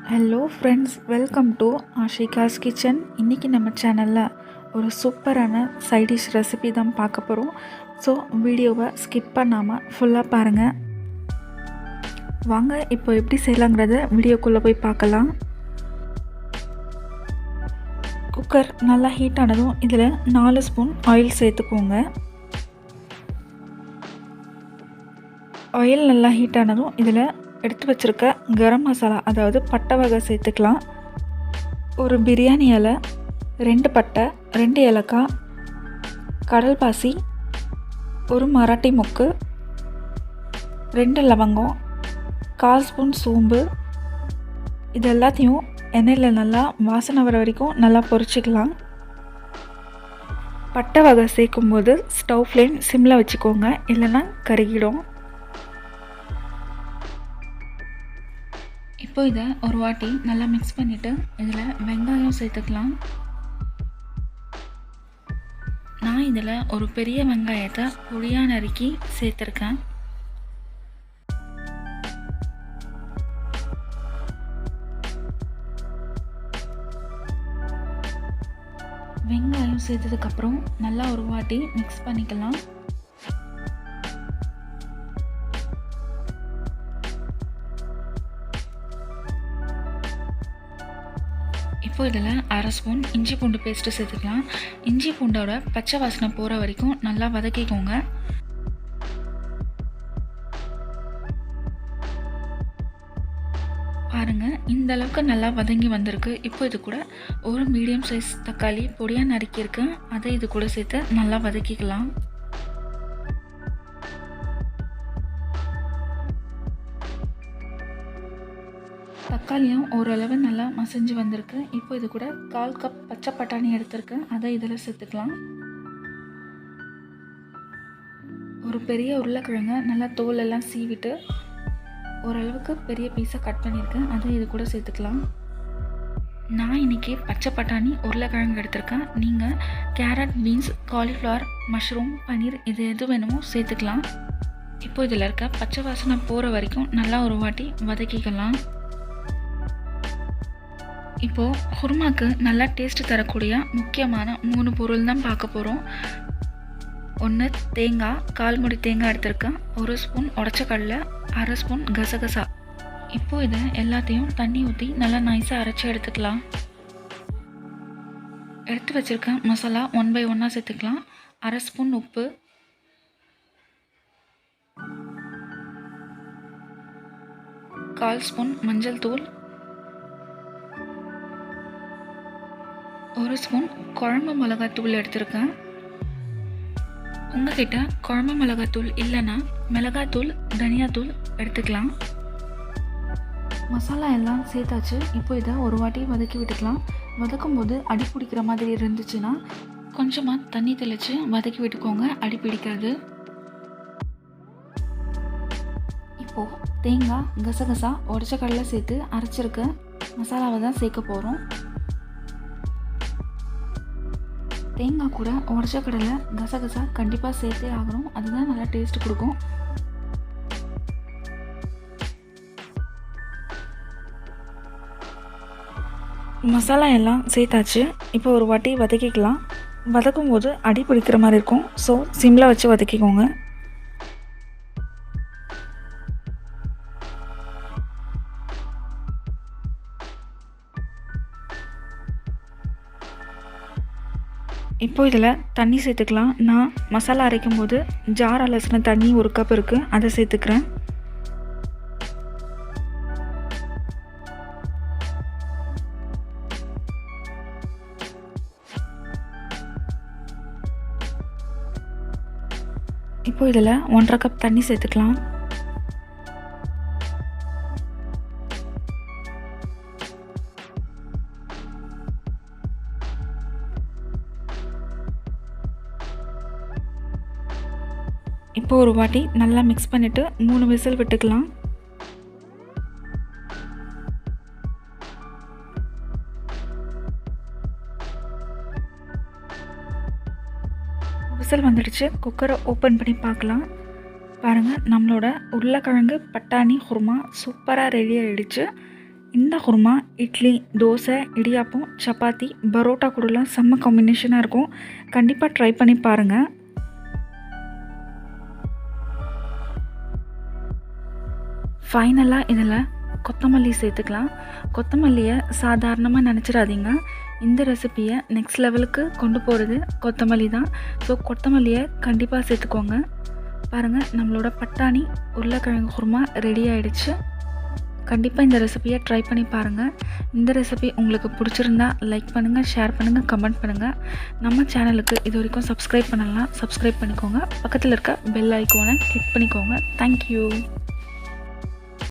Hello friends, welcome to Ashika's kitchen. இன்றைக்கி நம்ம சேனலில் ஒரு சூப்பரான சைட் டிஷ் ரெசிபி தான் பார்க்க போகிறோம். ஸோ வீடியோவை ஸ்கிப் பண்ணாமல் ஃபுல்லாக பாருங்கள். வாங்க இப்போ எப்படி செய்யலாங்கிறத வீடியோக்குள்ளே போய் பார்க்கலாம். குக்கர் நல்லா ஹீட் ஆனதும் இதில் 4 ஸ்பூன் ஆயில் சேர்த்துக்கோங்க. ஆயில் நல்லா ஹீட் ஆனதும் இதில் எடுத்து வச்சுருக்க கரம் மசாலா, அதாவது பட்டை வகை சேர்த்துக்கலாம். ஒரு பிரியாணி இலை, 2 பட்டை, 2 ஏலக்காய், கடல்பாசி, ஒரு மராட்டி மொக்கு, 2 லவங்கம், 1/4 ஸ்பூன் சோம்பு. இது எல்லாத்தையும் எண்ணெயில் நல்லா வாசனை வர வரைக்கும் நல்லா பொரிச்சிக்கலாம். பட்டை வகை சேர்க்கும்போது ஸ்டவ் ஃப்ளேம் சிம்மில் வச்சுக்கோங்க, இல்லைன்னா கருகிடும். இப்போ இதை ஒரு வாட்டி நல்லா மிக்ஸ் பண்ணிவிட்டு இதில் வெங்காயம் சேர்த்துக்கலாம். நான் இதில் ஒரு பெரிய வெங்காயத்தை பொடியாக நறுக்கி சேர்த்துருக்கேன். வெங்காயம் சேர்த்ததுக்கப்புறம் நல்லா ஒரு வாட்டி மிக்ஸ் பண்ணிக்கலாம். இப்போ இதில் 1/2 ஸ்பூன் இஞ்சி பூண்டு பேஸ்ட்டு சேர்த்துக்கலாம். இஞ்சி பூண்டோட பச்சை வாசனை போகிற வரைக்கும் நல்லா வதக்கிக்கோங்க. பாருங்கள், இந்த அளவுக்கு நல்லா வதங்கி வந்திருக்கு. இப்போ இது கூட ஒரு மீடியம் சைஸ் தக்காளி பொடியாக நறுக்கியிருக்கேன், அதை இது கூட சேர்த்து நல்லா வதக்கிக்கலாம். தக்காளியும் ஓரளவு நல்லா மசிஞ்சு வந்திருக்கு. இப்போ இது கூட 1/4 கப் பச்சை பட்டாணி எடுத்திருக்கேன், அதை இதில் சேர்த்துக்கலாம். ஒரு பெரிய உருளைக்கிழங்கை நல்லா தோல் எல்லாம் சீவிட்டு ஓரளவுக்கு பெரிய பீஸை கட் பண்ணியிருக்கேன், அதை இது கூட சேர்த்துக்கலாம். நான் இன்றைக்கி பச்சை பட்டாணி உருளைக்கிழங்கு எடுத்திருக்கேன். நீங்கள் கேரட், பீன்ஸ், காலிஃப்ளவர், மஷ்ரூம், பன்னீர் இது எது வேணுமோ சேர்த்துக்கலாம். இப்போ இதில் இருக்க பச்சை வாசனை போகிற வரைக்கும் நல்லா ஒரு வாட்டி வதக்கிக்கலாம். இப்போது குருமாக்கு நல்லா டேஸ்ட் தரக்கூடிய முக்கியமான 3 பொருள் தான் பார்க்க போகிறோம். 1 தேங்காய், 1/4 மூடி தேங்காய் எடுத்திருக்கேன், 1 ஸ்பூன் உடச்ச கடலை, 1/2 ஸ்பூன் கசகசா. இப்போது இதை எல்லாத்தையும் தண்ணி ஊற்றி நல்லா நைஸாக அரைச்சி எடுத்துக்கலாம். எடுத்து வச்சுருக்க மசாலா 1 பை 1 சேர்த்துக்கலாம். 1/2 ஸ்பூன் உப்பு, 1/4 ஸ்பூன் மஞ்சள் தூள், 1 ஸ்பூன் குழம்பு மிளகாத்தூள் எடுத்திருக்கேன். உங்ககிட்ட குழம்பு மிளகாத்தூள் இல்லைன்னா மிளகாத்தூள், தனியாத்தூள் எடுத்துக்கலாம். மசாலா எல்லாம் சேர்த்தாச்சு. இப்போ இதை ஒரு வாட்டி வதக்கி விட்டுக்கலாம். வதக்கும் போது அடி பிடிக்கிற மாதிரி இருந்துச்சுன்னா கொஞ்சமாக தண்ணி தெளித்து வதக்கி விட்டுக்கோங்க, அடி பிடிக்காது. இப்போது தேங்காய், கசகசா, உடச்ச கடலை சேர்த்து அரைச்சிருக்க மசாலாவை தான் சேர்க்க போகிறோம். தேங்காய் கூட உடச்ச கடலை, கசகசா கண்டிப்பாக சேர்த்தே ஆகணும், அதுதான் நல்லா டேஸ்ட் கொடுக்கும். மசாலா எல்லாம் சேர்த்தாச்சு. இப்போ ஒரு வாட்டி வதக்கிக்கலாம். வதக்கும் போது அடி பிடிக்கிற மாதிரி இருக்கும், ஸோ சிம்மில் வச்சு வதக்கிக்கோங்க. இப்போ இதில் தண்ணி சேர்த்துக்கலாம். நான் மசாலா அரைக்கும் போது ஜார் அலசின தண்ணி 1 கப் இருக்குது, அதை சேர்த்துக்கிறேன். இப்போ இதில் 1/2 கப் தண்ணி சேர்த்துக்கலாம். இப்போ ஒரு வாட்டி நல்லா மிக்ஸ் பண்ணிவிட்டு 3 விசில் விட்டுக்கலாம். விசில் வந்துடுச்சு. குக்கரை ஓப்பன் பண்ணி பார்க்கலாம். பாருங்கள், நம்மளோட உருளைக்கிழங்கு பட்டாணி குருமா சூப்பராக ரெடி ஆகிடுச்சு. இந்த குருமா இட்லி, தோசை, இடியாப்பம், சப்பாத்தி, பரோட்டா கூடலாம் செம்ம காம்பினேஷனாக இருக்கும். கண்டிப்பாக ட்ரை பண்ணி பாருங்கள். ஃபைனலாக இதில் கொத்தமல்லி சேர்த்துக்கலாம். கொத்தமல்லியை சாதாரணமாக நினச்சிடாதீங்க. இந்த ரெசிப்பியை நெக்ஸ்ட் லெவலுக்கு கொண்டு போகிறது கொத்தமல்லி தான். ஸோ கொத்தமல்லியை கண்டிப்பாக சேர்த்துக்கோங்க. பாருங்கள், நம்மளோட பட்டாணி உருளைக்கிழங்கு குருமா ரெடி ஆகிடுச்சு. கண்டிப்பாக இந்த ரெசிப்பியை ட்ரை பண்ணி பாருங்கள். இந்த ரெசிபி உங்களுக்கு பிடிச்சிருந்தா லைக் பண்ணுங்கள், ஷேர் பண்ணுங்கள், கமெண்ட் பண்ணுங்கள். நம்ம சேனலுக்கு இது வரைக்கும் சப்ஸ்கிரைப் பண்ணலாம், சப்ஸ்கிரைப் பண்ணிக்கோங்க. பக்கத்தில் இருக்க பெல் ஐக்கானை கிளிக் பண்ணிக்கோங்க. தேங்க்யூ.